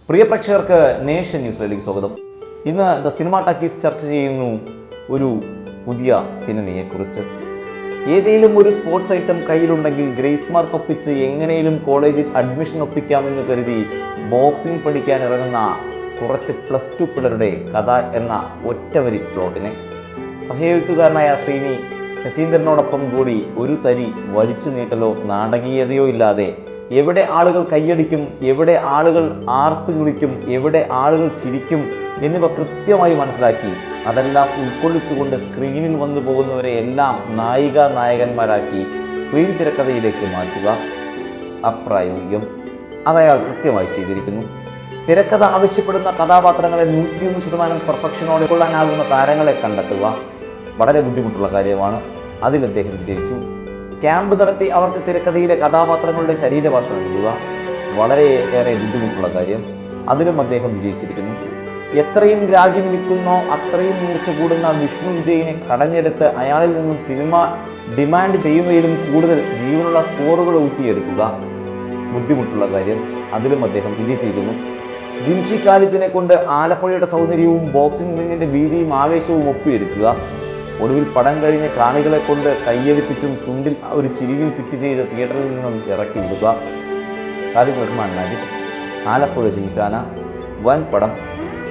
പ്രിയ പ്രേക്ഷകർക്ക് നേഷൻ ന്യൂസിലേക്ക് സ്വാഗതം. ഇന്ന് ദ സിനിമ ടാക്കീസ് ചർച്ച ചെയ്യുന്നു ഒരു പുതിയ സിനിമയെക്കുറിച്ച്. ഏതെങ്കിലും ഒരു സ്പോർട്സ് ഐറ്റം കയ്യിലുണ്ടെങ്കിൽ ഗ്രേസ് മാർക്ക് ഒപ്പിച്ച് എങ്ങനെയും കോളേജിൽ അഡ്മിഷൻ ഒപ്പിക്കാമെന്ന് കരുതി ബോക്സിംഗ് പഠിക്കാൻ ഇറങ്ങുന്ന കുറച്ച് +2 പിള്ളേരുടെ കഥ എന്ന ഒറ്റവരി പ്ലോട്ടിനെ സഹയോഗ്യകാരനായ ശ്രീനി ശശീന്ദ്രനോടൊപ്പം കൂടി ഒരു തരി വലിച്ചു നീട്ടലോ നാടകീയതയോ ഇല്ലാതെ എവിടെ ആളുകൾ കൈയടിക്കും, എവിടെ ആളുകൾ ആർപ്പ് വിളിക്കും, എവിടെ ആളുകൾ ചിരിക്കും എന്നിവ കൃത്യമായി മനസ്സിലാക്കി അതെല്ലാം ഉൾക്കൊള്ളിച്ചുകൊണ്ട് സ്ക്രീനിൽ വന്നു പോകുന്നവരെ എല്ലാം നായകന്മാരാക്കി സ്ക്രീൻ തിരക്കഥയിലേക്ക് മാറ്റുക അപ്രായോഗികം. അതയാൾ കൃത്യമായി ചെയ്തിരിക്കുന്നു. തിരക്കഥ ആവശ്യപ്പെടുന്ന കഥാപാത്രങ്ങളെ 101% പെർഫെക്ഷനോടെ കൊള്ളാനാകുന്ന താരങ്ങളെ കണ്ടെത്തുക വളരെ ബുദ്ധിമുട്ടുള്ള കാര്യമാണ്. അതിൽ അദ്ദേഹം വിജയിച്ചു. ക്യാമ്പ് നടത്തി അവർക്ക് തിരക്കഥയിലെ കഥാപാത്രങ്ങളുടെ ശരീരഭാഷ നൽകുക വളരെയേറെ ബുദ്ധിമുട്ടുള്ള കാര്യം. അതിലും അദ്ദേഹം വിജയിച്ചിരിക്കുന്നു. എത്രയും രാജ്യം വിൽക്കുന്നോ അത്രയും മൂർച്ച കൂടുന്ന വിഷ്ണു വിജയിനെ കടഞ്ഞെടുത്ത് അയാളിൽ നിന്നും സിനിമ ഡിമാൻഡ് ചെയ്യുന്നതിലും കൂടുതൽ ജീവനുള്ള സ്കോറുകൾ ഊട്ടിയെടുക്കുക ബുദ്ധിമുട്ടുള്ള കാര്യം. അതിലും അദ്ദേഹം വിജയിച്ചിരിക്കുന്നു. ജിംഷി ഖാലിദിനെ കൊണ്ട് ആലപ്പുഴയുടെ സൗന്ദര്യവും ബോക്സിംഗ് റിങ്ങിന്റെ വീതിയും ആവേശവും ഒപ്പിയെടുക്കുക. ഒടുവിൽ പടം കഴിഞ്ഞ് കാണികളെ കൊണ്ട് കയ്യടിപ്പിച്ചും ചുണ്ടിൽ ഒരു ചിരിയിൽ ഫിറ്റ് ചെയ്ത് തിയേറ്ററിൽ നിന്നും ഇറക്കി വിടുക. ഖാലിദ് റഹ്മാൻ മാജിക്, ആലപ്പുഴ ജിംഖാന, വൻ പടം.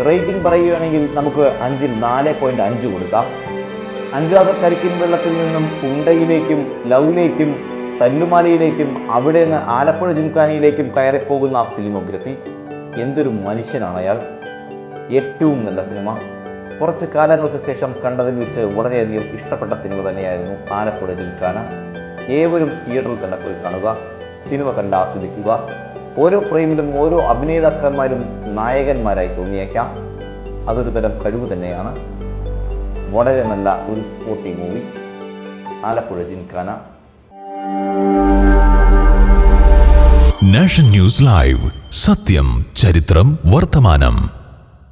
റേറ്റിംഗ് പറയുകയാണെങ്കിൽ നമുക്ക് 5-ൽ 4.5 കൊടുക്കാം. അഞ്ചാമത്തെ കരിക്കിൻ വെള്ളത്തിൽ നിന്നും ഉണ്ടയിലേക്കും ലവിലേക്കും തല്ലുമാലയിലേക്കും അവിടെ നിന്ന് ആലപ്പുഴ ജിംഖാനയിലേക്കും കയറിപ്പോകുന്ന ഫിലിമോഗ്രഫി. എന്തൊരു മനുഷ്യനാണ് അയാൾ. ഏറ്റവും നല്ല സിനിമ. കുറച്ച് കാലങ്ങൾക്ക് ശേഷം കണ്ടതിൽ വെച്ച് വളരെയധികം ഇഷ്ടപ്പെട്ട സിനിമ തന്നെയായിരുന്നു ആലപ്പുഴ ജിംഖാന. ഏവരും തിയേറ്ററിൽ തന്നെ പോയി കാണുക, സിനിമ കണ്ട് ആസ്വദിക്കുക. ഓരോ ഫ്രെയിമിലും ഓരോ അഭിനേതാക്കന്മാരും നായകന്മാരായി തോന്നിയേക്കാം. അതൊരു തരം കഴിവ് തന്നെയാണ്. വളരെ നല്ല ഒരു sporty movie Alappuzha gymkhana. Nation news live, സത്യം, ചരിത്രം, വർത്തമാനം.